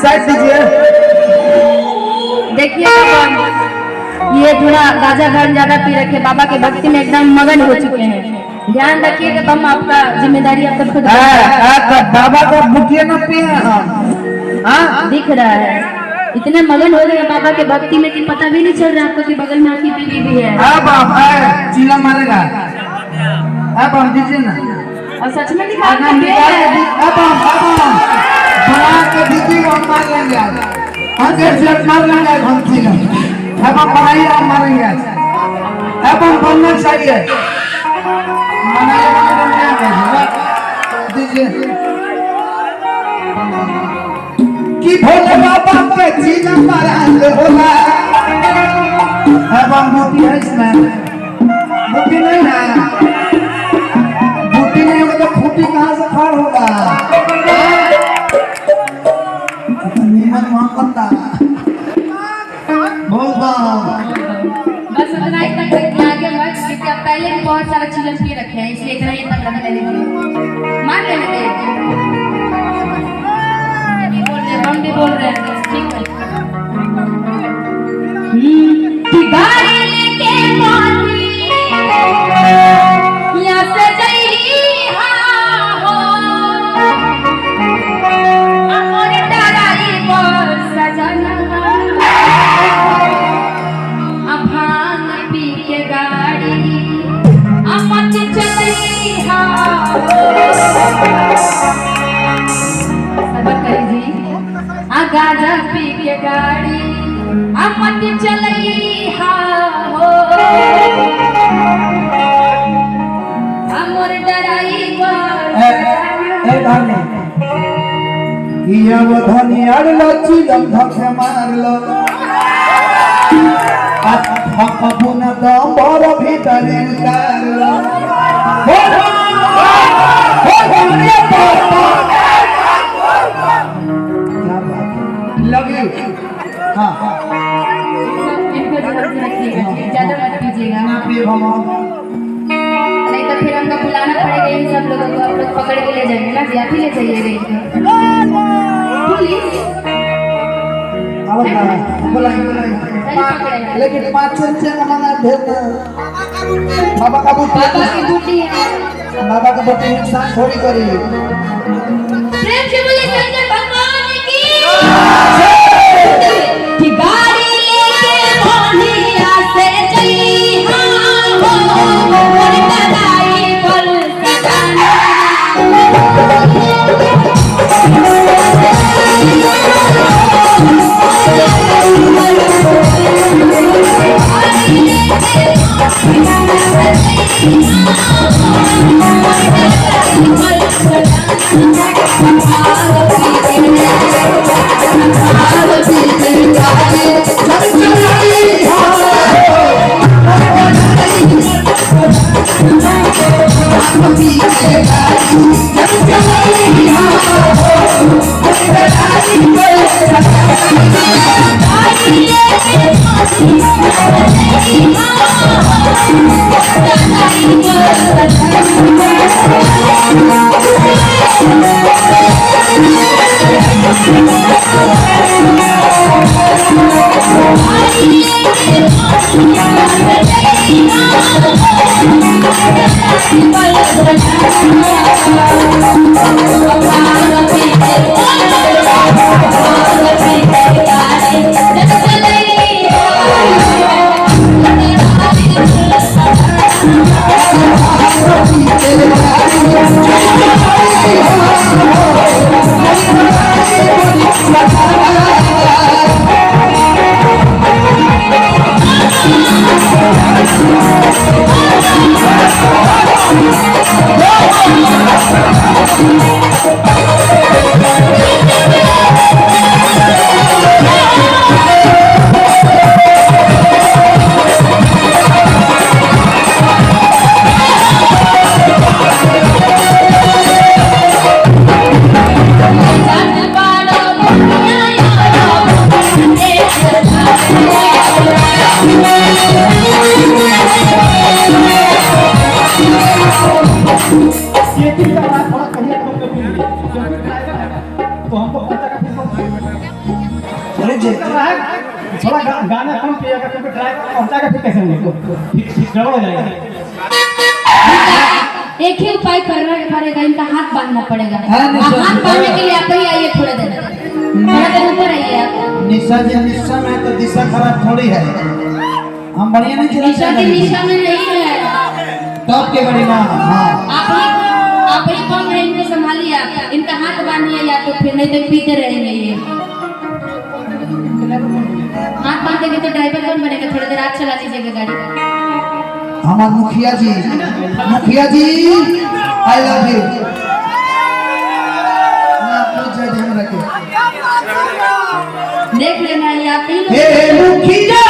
Side दीजिए। देखिए ये थोड़ा गाजा भांग ज्यादा पी रखे, बाबा के भक्ति में एकदम मगन हो चुके हैं। ध्यान रखिए कि हम आपका जिम्मेदारी आपका खुद बाबा का बुटिया न पिए हाँ दिख रहा है। इतने मगन हो गए बाबा के भक्ति में कि पता भी नहीं चल रहा आपको कि बगल में आपकी बीवी भी है। चीला मारेगा अब हम दीजिए ना। और सच में अब हम के दीदी को हम मार लेंगे आज। हम से मार लेंगे हम चीला। अब हम बनाइए हम मारेंगे आज। अब हम बनना चाहिए दीजिए कि भोले बाबा के चीला मारांग होला। अब हम बूटी है इसमें बूटी नहीं है, बूटी नहीं होगा तो खूटी कहाँ से फाड़ होगा। नीमन मोहब्बत बस उतना ही तक रखिए, आगे मत, क्योंकि आप पहले भी बहुत सारा चिलम पी रखे हैं, इसलिए इतना ही तक रख लेंगे। मान लेने दे, हम भी बोल रहे हैं ठीक है। कि गाड़ी लेके पानी या से जई हो और डराई बोल सजना अभान पी के गाड़ी अमत चली सबर करी जी। गाजा पी के गाड़ी अमत चलई हो हमर डराई किया वो धनी अड़लो चिलम धके मारलो अपना दम भर भीतर उतारलो। लव यू हाँ ज्यादा मत पीजिएगा ना पिए भमा, नहीं तो फिर हमको बुलाना पड़ेगा इन सब लोगों को, आप लोग पकड़ के ले जाएंगे ना, आप ही ले जाइएगा पुलिस। बुलाएंगे लेकिन 500 रुपया कमाना भेजना। बाबा का बूटी है, बाबा का बूटी नुकसान थोड़ी करी। प्रेम से बोले शंकर भगवान की कि गाड़ी लेके मोहनिया से जई हो और डराई बोल सजना तो हमको पता का गाना कम पिएगा क्योंकि ड्राइव पहुंचाएगा फिर कैसे उनको ठीक गड़बड़ हो जाएगा। एक ही उपाय करना पड़ेगा, इनका हाथ बांधना पड़ेगा। हाँ, निशा जी। हाथ बांधने के लिए आप ही आइए, थोड़ा देर ऊपर आइए आप। निशा जी निशा में तो दिशा खराब थोड़ी है, हम बढ़िया नहीं चला निशा की निशा में नहीं है, टॉप के बड़ी ना। हाँ आप ही कम है, इनको संभालिए आप, इनका हाथ बांधिए या तो फिर नहीं तो पीते रहेंगे ये। हाथ बांधेंगे तो ड्राइवर कौन बनेगा, थोड़ी देर आप चला लीजिएगा गाड़ी। हमारे मुखिया जी आई लव यू। देख लेना ये आप ही लोग। हे मुखिया